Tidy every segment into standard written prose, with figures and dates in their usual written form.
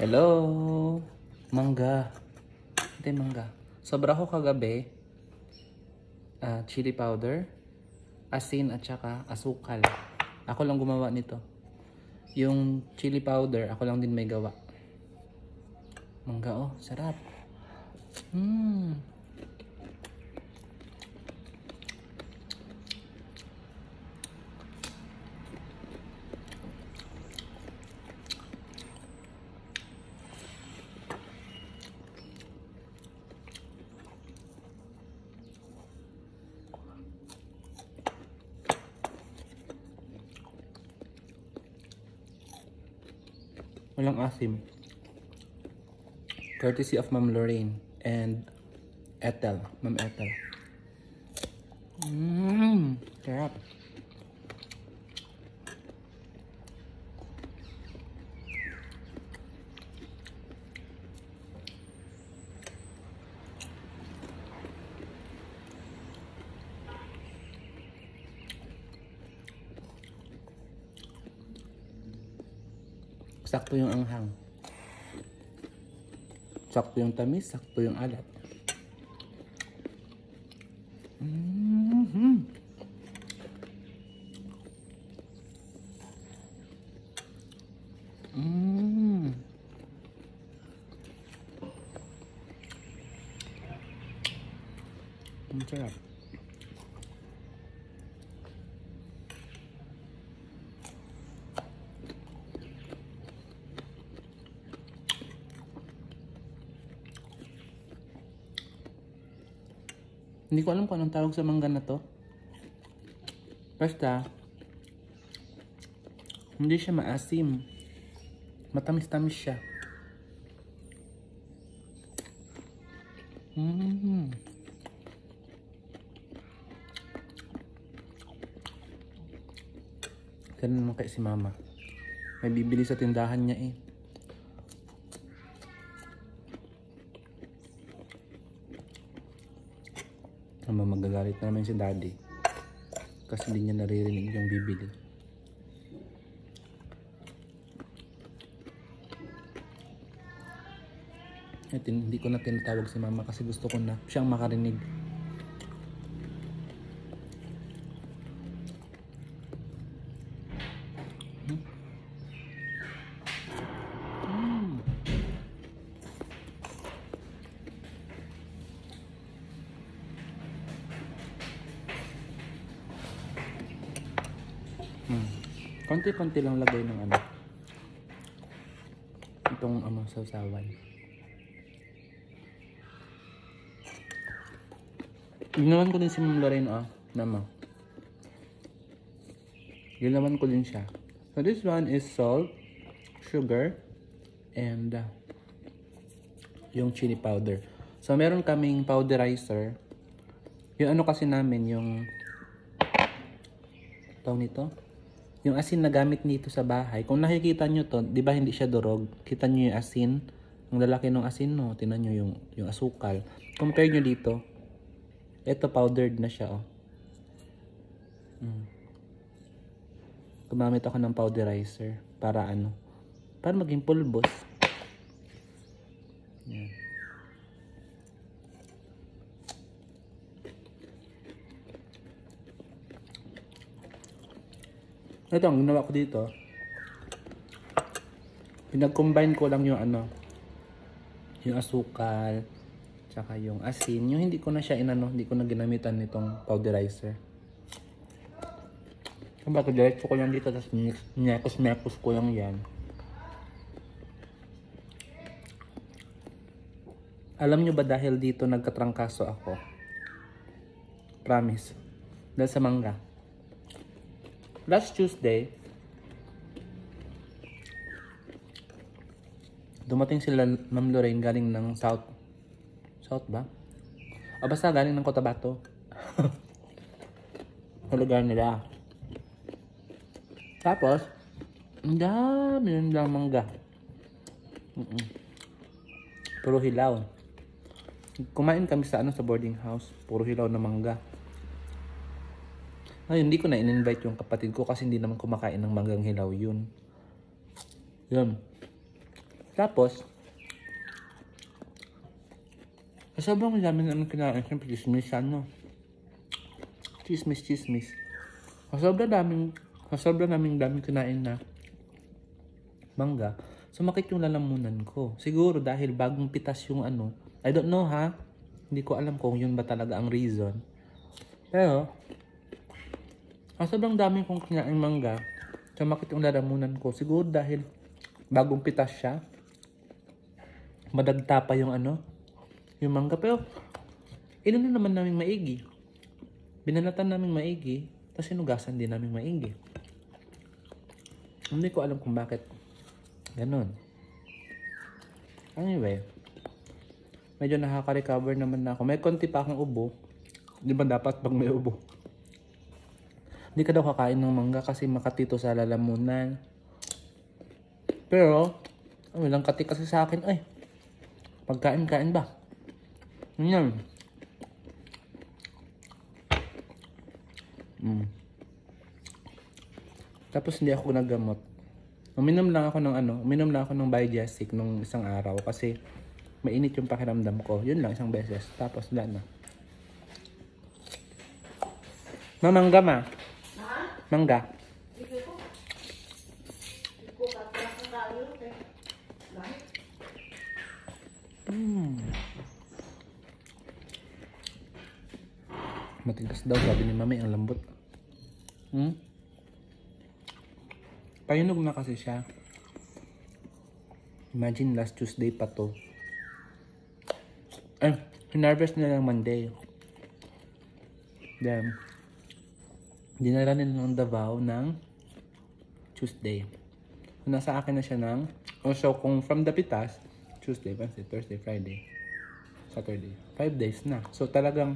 Hello! Mangga. Hindi, mangga. Sobra ko kagabi. Chili powder, asin at saka asukal. Ako lang gumawa nito. Yung chili powder, ako lang din may gawa. Mangga, oh. Sarap. Walang asim. Courtesy of Ma'am Lorraine and Ethel. Ma'am Ethel. Sarap. Sakto yung anghang. Sakto yung tamis, sakto yung alat. Ang sarap. Hindi ko alam kung anong tawag sa mangga na to. Basta, hindi siya maasim. Matamis-tamis siya. Ganun naman kay si mama. May bibili sa tindahan niya eh. Magagalit na naman si daddy kasi hindi niya naririnig yung bibili. At hindi ko na tinatawag si mama kasi gusto ko na siyang makarinig. Konti-konti lang lagay ng ano. Itong sausawan. Ginawan ko din si Ma'am Lorraine, Mama. Ginawan ko din siya. So this one is salt, sugar, and yung chili powder. So meron kaming powderizer. Yung ano kasi namin, yung tawag nito? Yung asin na gamit nito sa bahay. Kung nakikita nyo to, di ba hindi siya durog? Kita nyo yung asin. Ang lalaki ng asin, no? Tingnan nyo yung asukal. Compare nyo dito. Ito powdered na siya, oh. Gumamit ako ng powderizer para ano? Para maging pulbos. Yan. Ito, ang ginawa ko dito, pinag-combine ko lang yung yung asukal, tsaka yung asin. Yung hindi ko na siya hindi ko na ginamitan nitong powderizer. Kaya ko diretso ko lang dito, tapos mekos ko lang yan. Alam nyo ba dahil dito nagkatrangkaso ako? Promise. Dahil sa mangga. Last Tuesday, dumating sila Ma'am Lorraine galing ng South ba? O basta galing ng Cotabato. Sa lugar nila. Tapos, ang dami ng mangga. Puro hilaw. Kumain kami sa boarding house. Puro hilaw na mangga. Ay, hindi ko na in-invite yung kapatid ko kasi hindi naman kumakain ng manggang hilaw yun. Yun. Tapos, sa sobrang dami namin kinain, siyempre chismis, ano. Chismis. Sa sobrang daming kinain na mangga, sumakit yung lalamunan ko. Siguro dahil bagong pitas yung ano. I don't know ha. Hindi ko alam kung yun ba talaga ang reason. Pero, sobrang dami kong kinain mangga, sumakit yung lalamunan ko. Siguro dahil bagong pitas siya. Madagta pa yung ano, yung mangga. Pero, inunan naman namin maigi. Binalatan namin maigi. Tapos sinugasan din namin maigi. Hindi ko alam kung bakit ganon. Anyway, medyo nakaka-recover naman na ako. May konti pa akong ubo. Di ba dapat pag may ubo? Hindi ka daw kakain ng mangga kasi makatito sa lalamunan. Pero, walang kati kasi sa akin. Ay, pagkain-kain ba? Yan. Tapos hindi ako nagamot. Uminom lang ako ng Biogesic nung isang araw kasi mainit yung pakiramdam ko. Yun lang, isang beses. Tapos wala na. Mamangga ma. Mangga. Matigas daw, sabi ni mami, ang lambot. Painog na kasi siya. Imagine last Tuesday pa to. Hinarvest nila ng Monday. Then, dinala nila ng Davao ng Tuesday. Nasa akin na siya ng, so kung from the Pitas, Tuesday, Wednesday, Thursday, Friday, Saturday. 5 days na. So talagang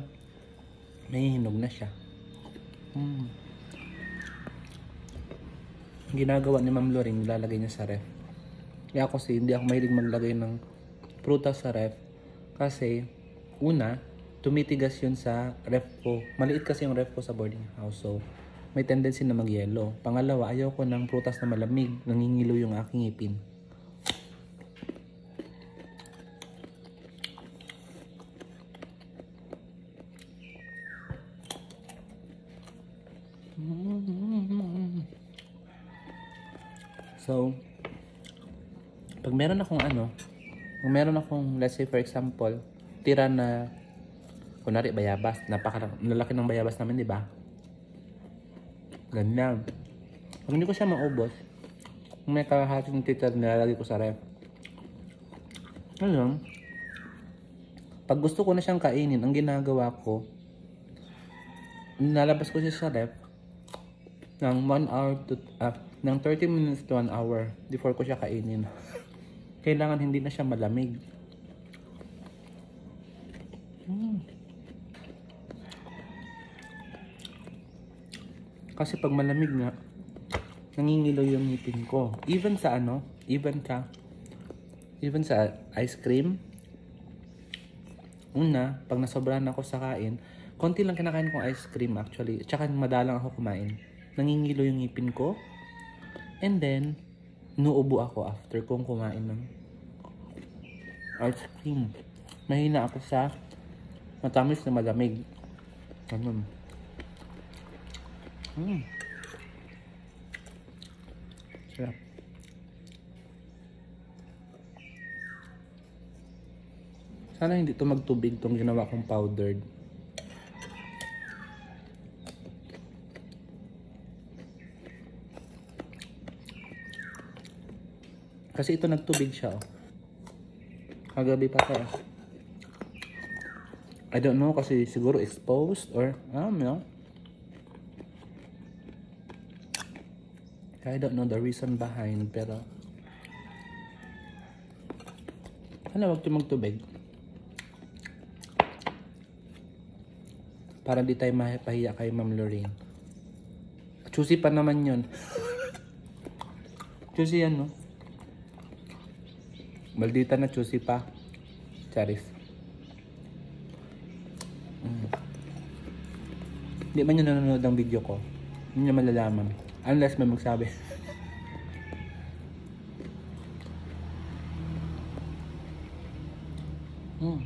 may hinog na siya. Ginagawa ni Ma'am Loring, nilalagay niya sa ref. Kaya ako hindi ako mahilig maglagay ng prutas sa ref. Kasi, una, tumitigas yun sa ref ko. Maliit kasi yung ref ko sa boarding house. So, may tendency na mag-yellow. Pangalawa, ayaw ko ng prutas na malamig. Nangingilo yung aking ngipin. So, pag meron akong let's say for example, tira na, kunwari bayabas, lalaki ng bayabas namin, di ba? Ganyan. Pag hindi ko siya maubos, kung may kalahating tira, nilalagay ko sa ref. Ano? Pag gusto ko na siyang kainin, ang ginagawa ko, nilalabas ko siya sa ref ng 1 hour to ng 30 minutes to 1 hour before ko siya kainin. Kailangan hindi na siya malamig. Kasi pag malamig nga, nangingilaw yung ngipin ko. Even sa ice cream. Una, pag nasobrahan ako sa kain, konti lang kinakain kong ice cream actually. Tsaka madalang ako kumain. Nangingilaw yung ngipin ko. And then, nuubo ako after kong kumain ng ice cream. Mahina ako sa matamis na malamig. Ganun. Sarap. Sana hindi ito magtubig itong ginawa kong powdered. Kasi ito nagtubig siya, oh. Kagabi pa tayo. I don't know kasi siguro exposed or I don't know. I don't know the reason behind, pero sana wag ito magtubig. Para di tayo mapahiya kay Ma'am Lorraine. Choosy pa naman yun. Choosy yan, no? Maldita na choosy pa. Charis. Hindi man yun nanonood ng video ko. Hindi niya malalaman. Unless may magsabi. Mm.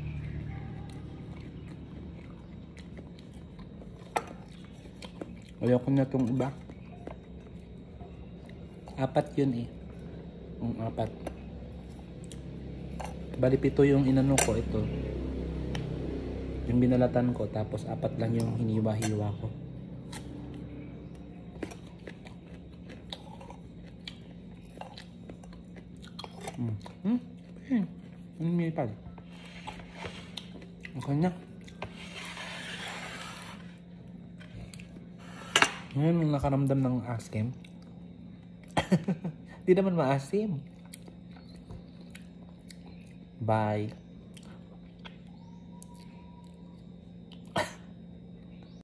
Ayoko na itong iba. 4 yun eh. 4. Bali 7 yung inano ko ito. Yung binalatan ko, tapos 4 lang yung hiniwa-hiwa ko. Umipad. Okay na. Ngayon nakaramdam ng asim. Di naman maasim. Bye.